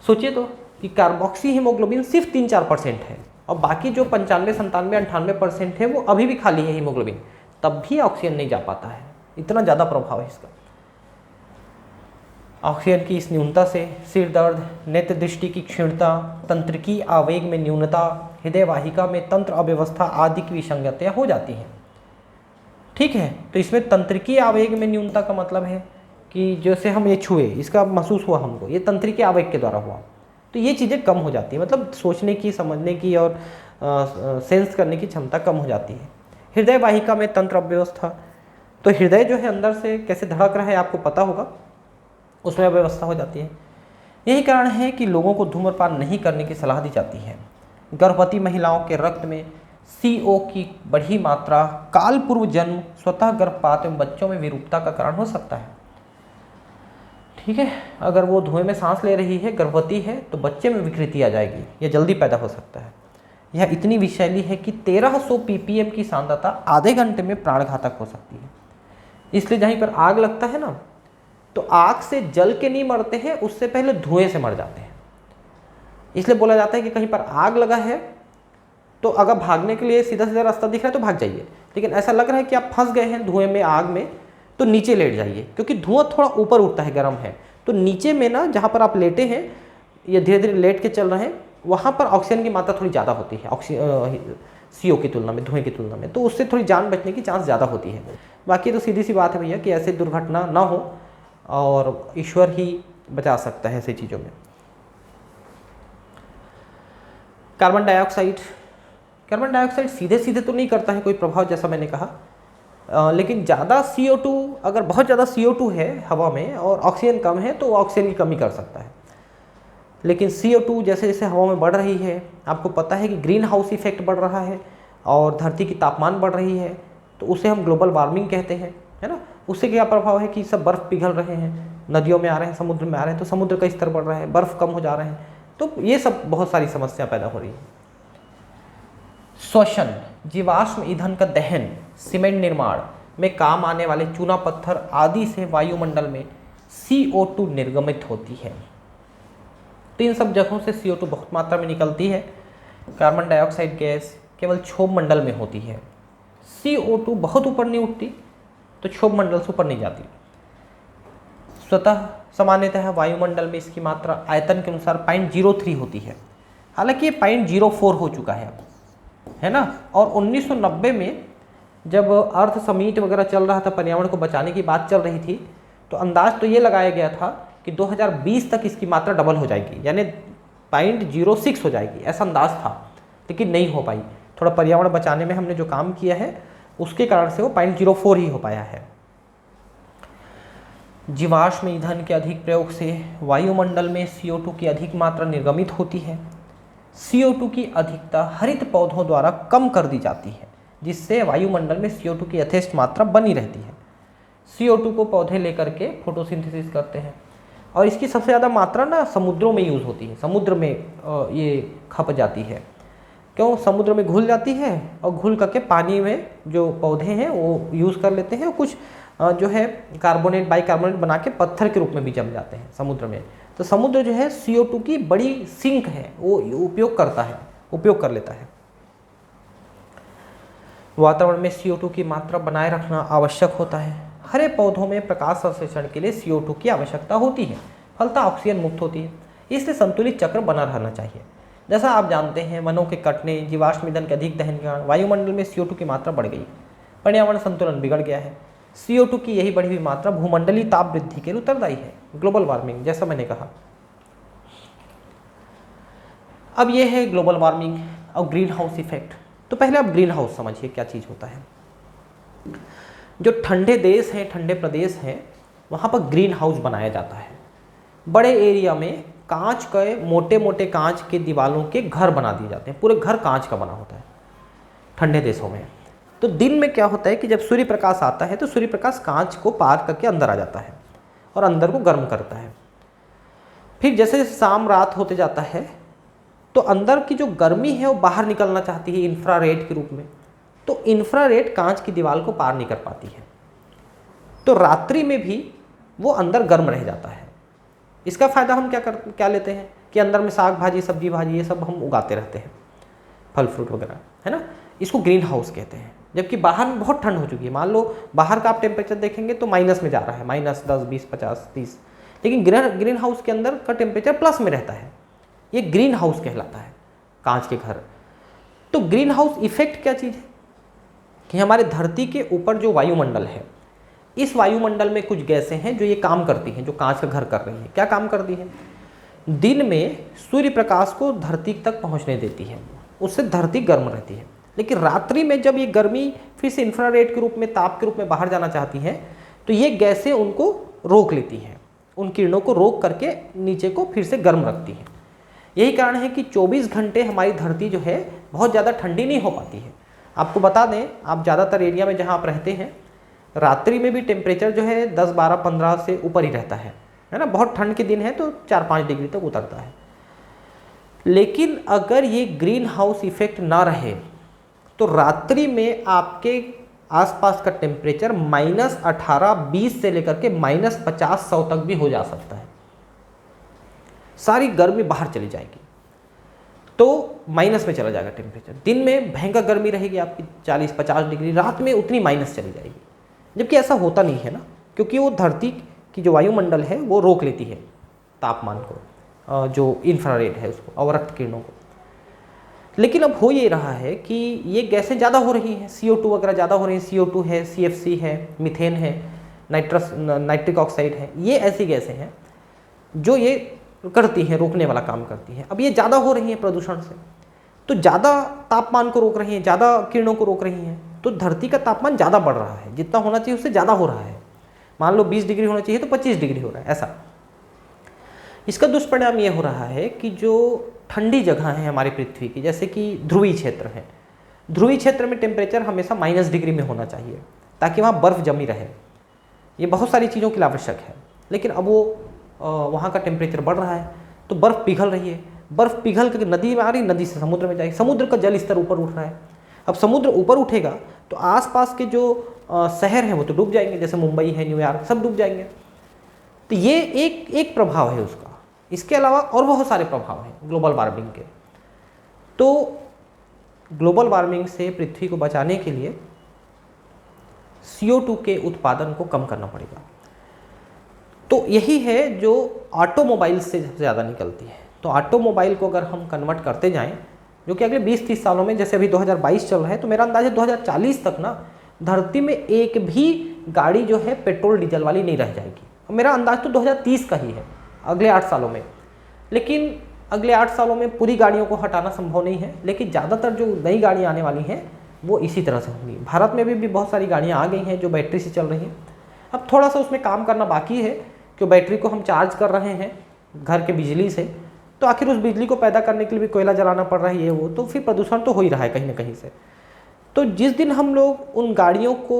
सोचिए तो कि कार्बोक्सी हीमोग्लोबिन सिर्फ 3-4% है और बाकी जो 95, 97, 98% है वो अभी भी खाली है हीमोग्लोबिन, तब भी ऑक्सीजन नहीं जा पाता है। इतना ज़्यादा प्रभाव है इसका। ऑक्सीजन की इस न्यूनता से सिर दर्द, नेत्र दृष्टि की क्षीणता, तंत्रिकी आवेग में न्यूनता, हृदय वाहिका में तंत्र अव्यवस्था आदि की विसंगतियाँ हो जाती हैं। ठीक है, तो इसमें तंत्रिकी आवेग में न्यूनता का मतलब है कि जैसे हम ये छुए, इसका महसूस हुआ हमको, ये तंत्रिकी आवेग के द्वारा हुआ, तो ये चीज़ें कम हो जाती है, मतलब सोचने की, समझने की और सेंस करने की क्षमता कम हो जाती है। हृदय वाहिका में तंत्र अव्यवस्था, तो हृदय जो है अंदर से कैसे धड़क रहा है आपको पता होगा, उसमें अव्यवस्था हो जाती है। यही कारण है कि लोगों को धूम्रपान नहीं करने की सलाह दी जाती है। गर्भवती महिलाओं के रक्त में CO की बढ़ी मात्रा काल पूर्व जन्म, स्वतः गर्भपात एवं बच्चों में विरूपता का कारण हो सकता है। ठीक है, अगर वो धुएं में सांस ले रही है, गर्भवती है, तो बच्चे में विकृति आ जाएगी, यह जल्दी पैदा हो सकता है। यह इतनी विषैली है कि 1300 ppm की सांद्रता आधे घंटे में प्राणघातक हो सकती है। इसलिए जहीं पर आग लगता है ना, तो आग से जल के नहीं मरते हैं, उससे पहले धुएं से मर जाते हैं। इसलिए बोला जाता है कि कहीं पर आग लगा है तो अगर भागने के लिए सीधा सीधा रास्ता दिख रहा है तो भाग जाइए, लेकिन ऐसा लग रहा है कि आप फंस गए हैं धुएं में, आग में, तो नीचे लेट जाइए, क्योंकि धुआं थोड़ा ऊपर उठता है, गर्म है, तो नीचे में ना जहाँ पर आप लेटे हैं या धीरे धीरे लेट के चल रहे हैं, वहाँ पर ऑक्सीजन की मात्रा थोड़ी ज़्यादा होती है CO की तुलना में, धुएं की तुलना में, तो उससे थोड़ी जान बचने की चांस ज़्यादा होती है। बाकी तो सीधी सी बात है भैया कि ऐसे दुर्घटना ना हो, और ईश्वर ही बचा सकता है ऐसी चीज़ों में। कार्बन डाइऑक्साइड सीधे सीधे तो नहीं करता है कोई प्रभाव, जैसा मैंने कहा, लेकिन ज़्यादा CO2, अगर बहुत ज़्यादा CO2 है हवा में और ऑक्सीजन कम है तो ऑक्सीजन की कमी कर सकता है। लेकिन CO2 जैसे जैसे हवा में बढ़ रही है, आपको पता है कि ग्रीन हाउस इफेक्ट बढ़ रहा है और धरती की तापमान बढ़ रही है, तो उसे हम ग्लोबल वार्मिंग कहते हैं, है ना। उससे क्या प्रभाव है कि सब बर्फ़ पिघल रहे हैं, नदियों में आ रहे हैं, समुद्र में आ रहे हैं, तो समुद्र का स्तर बढ़ रहा है, बर्फ़ कम हो जा रहे हैं, तो ये सब बहुत सारी समस्या पैदा हो रही है। श्वसन, जीवाश्म ईंधन का दहन, सीमेंट निर्माण में काम आने वाले चूना पत्थर आदि से वायुमंडल में CO2 निर्गमित होती है। तो इन सब जगहों से CO2 बहुत मात्रा में निकलती है। कार्बन डाइऑक्साइड गैस केवल क्षोभ मंडल में होती है। CO2 बहुत ऊपर नहीं उठती, तो क्षोभ मंडल से ऊपर नहीं जाती। स्वतः सामान्यतः वायुमंडल में इसकी मात्रा आयतन के अनुसार 0.03 होती है, हालांकि ये 0.04 हो चुका है अब, है ना। और 1990 में जब अर्थ समिट वगैरह चल रहा था, पर्यावरण को बचाने की बात चल रही थी, तो अंदाज तो ये लगाया गया था कि 2020 तक इसकी मात्रा डबल हो जाएगी, यानी 0.06 हो जाएगी, ऐसा अंदाज था, लेकिन नहीं हो पाई। थोड़ा पर्यावरण बचाने में हमने जो काम किया है उसके कारण से वो 0.04 ही हो पाया है। जीवाश्म ईंधन के अधिक प्रयोग से वायुमंडल में CO2 की अधिक मात्रा निर्गमित होती है। CO2 की अधिकता हरित पौधों द्वारा कम कर दी जाती है, जिससे वायुमंडल में CO2 की यथेष्ट मात्रा बनी रहती है। CO2 को पौधे लेकर के फोटोसिंथेसिस करते हैं, और इसकी सबसे ज़्यादा मात्रा ना समुद्रों में यूज़ होती है, समुद्र में ये खप जाती है। क्यों? समुद्र में घुल जाती है और घुल करके पानी में जो पौधे हैं वो यूज़ कर लेते हैं, और कुछ जो है कार्बोनेट बाइकार्बोनेट बना के पत्थर के रूप में भी जम जाते हैं समुद्र में। तो समुद्र जो है CO2 की बड़ी सिंक है, वो उपयोग कर लेता है। वातावरण में CO2 की मात्रा बनाए रखना आवश्यक होता है। हरे पौधों में प्रकाश संश्लेषण के लिए CO2 की आवश्यकता होती है, फलतः ऑक्सीजन मुक्त होती है, इसलिए संतुलित चक्र बना रहना चाहिए। जैसा आप जानते हैं, वनों के कटने, जीवाश्म ईंधन के अधिक दहन के कारण वायुमंडल में CO2 की मात्रा बढ़ गई, पर्यावरण संतुलन बिगड़ गया है। CO2 की यही बढ़ी हुई मात्रा भूमंडलीय ताप वृद्धि के लिए उत्तरदायी है, ग्लोबल वार्मिंग, जैसा मैंने कहा। अब ये है ग्लोबल वार्मिंग और ग्रीन हाउस इफेक्ट। तो पहले आप ग्रीन हाउस समझिए क्या चीज़ होता है। जो ठंडे देश हैं, ठंडे प्रदेश हैं, वहाँ पर ग्रीन हाउस बनाया जाता है। बड़े एरिया में कांच के, मोटे मोटे कांच के दीवालों के घर बना दिए जाते हैं, पूरे घर कांच का बना होता है ठंडे देशों में। तो दिन में क्या होता है कि जब सूर्य प्रकाश आता है तो सूर्य प्रकाश कांच को पार करके अंदर आ जाता है और अंदर को गर्म करता है। फिर जैसे जैसे शाम रात होते जाता है तो अंदर की जो गर्मी है वो बाहर निकलना चाहती है इंफ्रारेड के रूप में, तो इंफ्रारेड कांच की दीवार को पार नहीं कर पाती है, तो रात्रि में भी वो अंदर गर्म रह जाता है। इसका फ़ायदा हम क्या लेते हैं कि अंदर में साग भाजी, सब्जी भाजी, ये सब हम उगाते रहते हैं, फल फ्रूट वगैरह, है ना। इसको ग्रीन हाउस कहते हैं। जबकि बाहर में बहुत ठंड हो चुकी है, मान लो बाहर का आप टेम्परेचर देखेंगे तो माइनस में जा रहा है, -10, 20, 50, 30, लेकिन ग्रीन हाउस के अंदर का टेम्परेचर प्लस में रहता है। ये ग्रीन हाउस कहलाता है, कांच के घर। तो ग्रीन हाउस इफेक्ट क्या चीज़ है कि हमारे धरती के ऊपर जो वायुमंडल है, इस वायुमंडल में कुछ गैसें हैं जो ये काम करती हैं, जो कांच का घर कर रही है। क्या काम करती है? दिन में सूर्य प्रकाश को धरती तक पहुंचने देती है, उससे धरती गर्म रहती है। लेकिन रात्रि में जब ये गर्मी फिर से इंफ्रारेड के रूप में, ताप के रूप में बाहर जाना चाहती हैं, तो ये गैसें उनको रोक लेती हैं, उन किरणों को रोक करके नीचे को फिर से गर्म रखती हैं। यही कारण है कि 24 घंटे हमारी धरती जो है बहुत ज़्यादा ठंडी नहीं हो पाती है। आपको बता दें, आप ज़्यादातर एरिया में जहाँ आप रहते हैं, रात्रि में भी टेम्परेचर जो है 10, 12, 15 से ऊपर ही रहता है ना। बहुत ठंड के दिन है तो 4-5 डिग्री तक उतरता है। लेकिन अगर ये ग्रीन हाउस इफेक्ट ना रहे तो रात्रि में आपके आसपास का टेम्परेचर -18, 20 से लेकर के -50, 100 तक भी हो जा सकता है। सारी गर्मी बाहर चली जाएगी, तो माइनस में चला जाएगा टेम्परेचर। दिन में भयंकर गर्मी रहेगी आपकी 40-50 डिग्री, रात में उतनी माइनस चली जाएगी। जबकि ऐसा होता नहीं है ना, क्योंकि वो धरती की जो वायुमंडल है वो रोक लेती है तापमान को, जो इंफ्रारेड है उसको, अवरक्त किरणों को। लेकिन अब हो ये रहा है कि ये गैसें ज़्यादा हो रही हैं, CO2 वगैरह ज़्यादा हो रही हैं। CO2 है, CFC है, मीथेन है, नाइट्रिक ऑक्साइड है। ये ऐसी गैसें हैं जो ये करती हैं, रोकने वाला काम करती हैं। अब ये ज़्यादा हो रही हैं प्रदूषण से, तो ज़्यादा तापमान को रोक रही हैं, ज़्यादा किरणों को रोक रही हैं, तो धरती का तापमान ज़्यादा बढ़ रहा है। जितना होना चाहिए उससे ज़्यादा हो रहा है। मान लो 20 डिग्री होना चाहिए तो 25 डिग्री हो रहा है, ऐसा। इसका दुष्परिणाम ये हो रहा है कि जो ठंडी जगह है हमारी पृथ्वी की, जैसे कि ध्रुवीय क्षेत्र है, ध्रुवीय क्षेत्र में टेम्परेचर हमेशा -, डिग्री में होना चाहिए ताकि वहाँ बर्फ़ जमी रहे। ये बहुत सारी चीज़ों के लिए आवश्यक है। लेकिन अब वो वहाँ का टेम्परेचर बढ़ रहा है तो बर्फ़ पिघल रही है। बर्फ़ पिघल कर नदी में आ रही, नदी से समुद्र में जाएगी, समुद्र का जल स्तर ऊपर उठ रहा है। अब समुद्र ऊपर उठेगा तो आसपास के जो शहर हैं वो तो डूब जाएंगे, जैसे मुंबई है, न्यूयॉर्क, सब डूब जाएंगे। तो ये एक प्रभाव है उसका। इसके अलावा और बहुत सारे प्रभाव हैं ग्लोबल वार्मिंग के। तो ग्लोबल वार्मिंग से पृथ्वी को बचाने के लिए CO2 के उत्पादन को कम करना पड़ेगा। तो यही है जो ऑटोमोबाइल से सबसे ज़्यादा निकलती है। तो ऑटोमोबाइल को अगर हम कन्वर्ट करते जाएं, जो कि अगले 20-30 सालों में, जैसे अभी 2022 चल रहा है, तो मेरा अंदाज़ है 2040 तक ना धरती में एक भी गाड़ी जो है पेट्रोल डीजल वाली नहीं रह जाएगी। और मेरा अंदाज़ तो 2030 का ही है, अगले 8 सालों में। लेकिन अगले 8 सालों में पूरी गाड़ियों को हटाना संभव नहीं है, लेकिन ज़्यादातर जो नई गाड़ियाँ आने वाली हैं वो इसी तरह से होंगी। भारत में भी बहुत सारी गाड़ियाँ आ गई हैं जो बैटरी से चल रही हैं। अब थोड़ा सा उसमें काम करना बाकी है कि बैटरी को हम चार्ज कर रहे हैं घर के बिजली से, तो आखिर उस बिजली को पैदा करने के लिए भी कोयला जलाना पड़ रहा है, ये वो, तो फिर प्रदूषण तो हो ही रहा है कहीं ना कहीं से। तो जिस दिन हम लोग उन गाड़ियों को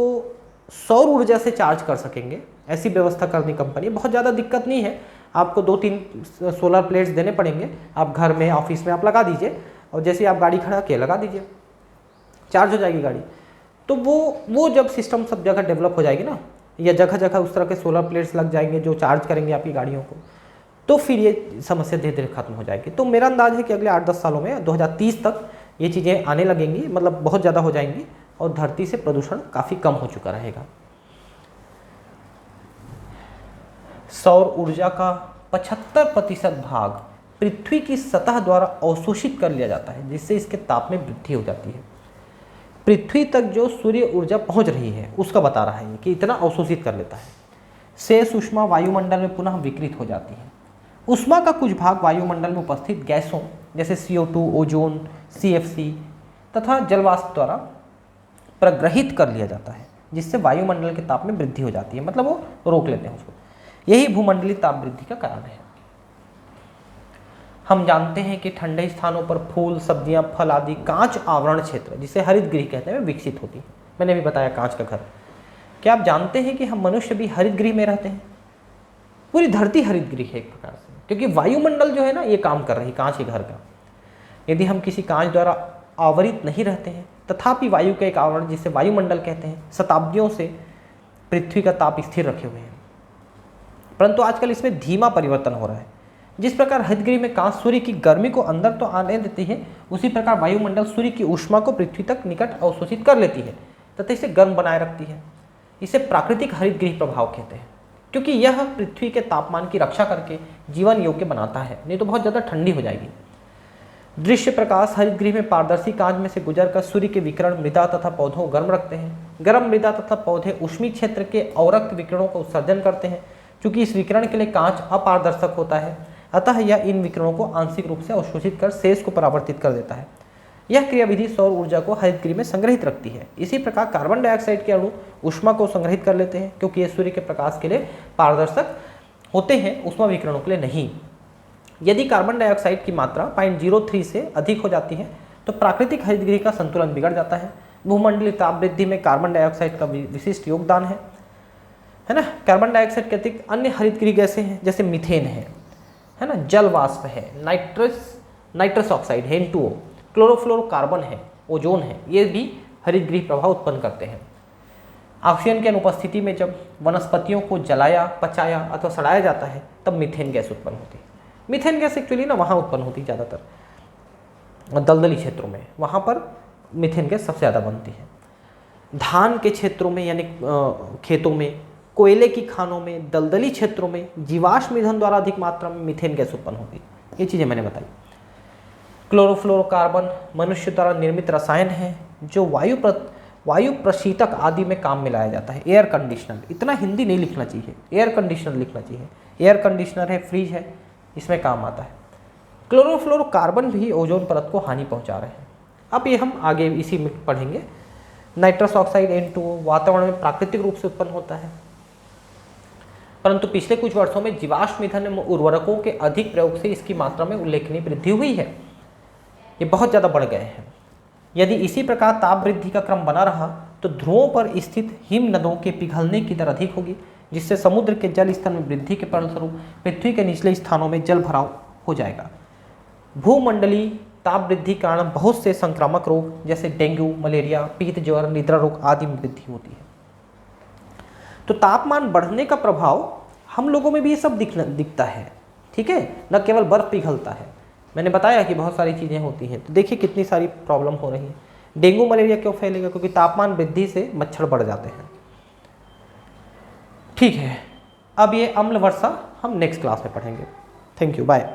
सौर ऊर्जा से चार्ज कर सकेंगे, ऐसी व्यवस्था करनी कंपनी, बहुत ज़्यादा दिक्कत नहीं है। आपको 2-3 सोलर प्लेट्स देने पड़ेंगे, आप घर में, ऑफिस में आप लगा दीजिए, और जैसे आप गाड़ी खड़ा के लगा दीजिए, चार्ज हो जाएगी गाड़ी। तो वो जब सिस्टम सब जगह डेवलप हो जाएगी ना, या जगह जगह उस तरह के सोलर प्लेट्स लग जाएंगे जो चार्ज करेंगे आपकी गाड़ियों को, तो फिर ये समस्या धीरे धीरे खत्म हो जाएगी। तो मेरा अंदाज़ है कि अगले 8-10 सालों में, 2030 तक ये चीज़ें आने लगेंगी, मतलब बहुत ज़्यादा हो जाएंगी, और धरती से प्रदूषण काफ़ी कम हो चुका रहेगा। सौर ऊर्जा का 75% भाग पृथ्वी की सतह द्वारा अवशोषित कर लिया जाता है, जिससे इसके ताप में वृद्धि हो जाती है। पृथ्वी तक जो सूर्य ऊर्जा पहुंच रही है उसका बता रहा है कि इतना अवशोषित कर लेता है। शेष ऊष्मा वायुमंडल में पुनः विकृत हो जाती है। ऊष्मा का कुछ भाग वायुमंडल में उपस्थित गैसों जैसे CO2, ओजोन, CFC तथा जलवाष्प द्वारा प्रग्रहित कर लिया जाता है, जिससे वायुमंडल के ताप में वृद्धि हो जाती है, मतलब वो रोक लेते हैं उसको। यही भूमंडलीय ताप वृद्धि का कारण है। हम जानते हैं कि ठंडे स्थानों पर फूल, सब्जियां, फल आदि कांच आवरण क्षेत्र, जिसे हरित गृह कहते हैं, विकसित होती है। मैंने भी बताया कांच का घर। क्या आप जानते हैं कि हम मनुष्य भी हरित गृह में रहते हैं? पूरी धरती हरित गृह है एक प्रकार से, क्योंकि वायुमंडल जो है ना ये काम कर रही है कांच के घर का। यदि हम किसी कांच द्वारा आवरित नहीं रहते हैं, तथापि वायु का एक आवरण जिसे वायुमंडल कहते हैं, शताब्दियों से पृथ्वी का ताप स्थिर रखे हुए हैं। परंतु आजकल इसमें धीमा परिवर्तन हो रहा है। जिस प्रकार हरितगृह में कांच सूर्य की गर्मी को अंदर तो आने देती है, उसी प्रकार वायुमंडल सूर्य की ऊष्मा को पृथ्वी तक निकट अवशोषित कर लेती है तथा इसे गर्म बनाए रखती है। इसे प्राकृतिक हरितगृह प्रभाव कहते हैं, क्योंकि यह पृथ्वी के तापमान की रक्षा करके जीवन योग्य बनाता है, नहीं तो बहुत ज़्यादा ठंडी हो जाएगी। दृश्य प्रकाश हरितगृह में पारदर्शी कांच में से गुजरकर सूर्य के विकिरण मृदा तथा पौधों को गर्म रखते हैं। गर्म मृदा तथा पौधे ऊष्मीय क्षेत्र के अवरक्त विकिरणों को उत्सर्जन करते हैं। चूंकि इस विकिरण के लिए कांच अपारदर्शक होता है, अतः यह इन विकिरणों को आंशिक रूप से अवशोषित कर शेष को परावर्तित कर देता है। यह क्रियाविधि सौर ऊर्जा को हरितगृह में संग्रहित रखती है। इसी प्रकार कार्बन डाइऑक्साइड के अणु ऊष्मा को संग्रहित कर लेते हैं, क्योंकि ये सूर्य के प्रकाश के लिए पारदर्शक होते हैं, ऊष्मा विकिरणों के लिए नहीं। यदि कार्बन डाइऑक्साइड की मात्रा 0.03 से अधिक हो जाती है तो प्राकृतिक हरितगृह का संतुलन बिगड़ जाता है। भूमंडलीय ताप वृद्धि में कार्बन डाइऑक्साइड का विशिष्ट योगदान है ना। कार्बन डाइऑक्साइड के अतिरिक्त अन्य हरितगृह गैसें हैं, जैसे मीथेन है ना, जल वाष्प है, नाइट्रस ऑक्साइड है N2O, क्लोरोफ्लोरोकार्बन है, ओजोन है, ये भी हरितगृह प्रभाव उत्पन्न करते हैं। ऑक्सीजन की अनुपस्थिति में जब वनस्पतियों को जलाया, पचाया अथवा सड़ाया जाता है तब मीथेन गैस उत्पन्न होती है। मीथेन गैस एक्चुअली ना वहाँ उत्पन्न होती है ज़्यादातर दलदली क्षेत्रों में, वहाँ पर मीथेन गैस सबसे ज़्यादा बनती है। धान के क्षेत्रों में यानी खेतों में, कोयले की खानों में, दलदली क्षेत्रों में जीवाश्म ईंधन द्वारा अधिक मात्रा में मीथेन गैस उत्पन्न होती है। ये चीज़ें मैंने बताई। क्लोरोफ्लोरोकार्बन मनुष्य द्वारा निर्मित रसायन है जो वायु प्रशीतक आदि में काम में लाया जाता है। एयर कंडीशनर, इतना हिंदी नहीं लिखना चाहिए, एयर कंडीशनर लिखना चाहिए। एयर कंडीशनर है, फ्रिज है, इसमें काम आता है। क्लोरोफ्लोरोकार्बन भी ओजोन परत को हानि पहुंचा रहे हैं। अब ये हम आगे इसी में पढ़ेंगे। नाइट्रस ऑक्साइड N2O वातावरण में प्राकृतिक रूप से उत्पन्न होता है, परंतु पिछले कुछ वर्षों में जीवाश्म ईंधन एवं उर्वरकों के अधिक प्रयोग से इसकी मात्रा में उल्लेखनीय वृद्धि हुई है। ये बहुत ज़्यादा बढ़ गए हैं। यदि इसी प्रकार ताप वृद्धि का क्रम बना रहा तो ध्रुवों पर स्थित हिम नदों के पिघलने की दर अधिक होगी, जिससे समुद्र के जल स्तर में वृद्धि के परिणामस्वरूप पृथ्वी के निचले स्थानों में जल भराव हो जाएगा। भूमंडलीय ताप वृद्धि के कारण बहुत से संक्रामक रोग जैसे डेंगू, मलेरिया, पीत ज्वर, निद्रा रोग आदि में वृद्धि होती है। तो तापमान बढ़ने का प्रभाव हम लोगों में भी ये सब दिखता है, ठीक है, न केवल बर्फ पिघलता है। मैंने बताया कि बहुत सारी चीज़ें होती हैं। तो देखिए कितनी सारी प्रॉब्लम हो रही है। डेंगू मलेरिया क्यों फैलेगा? क्योंकि तापमान वृद्धि से मच्छर बढ़ जाते हैं। ठीक है, अब ये अम्ल वर्षा हम नेक्स्ट क्लास में पढ़ेंगे। Thank you, bye.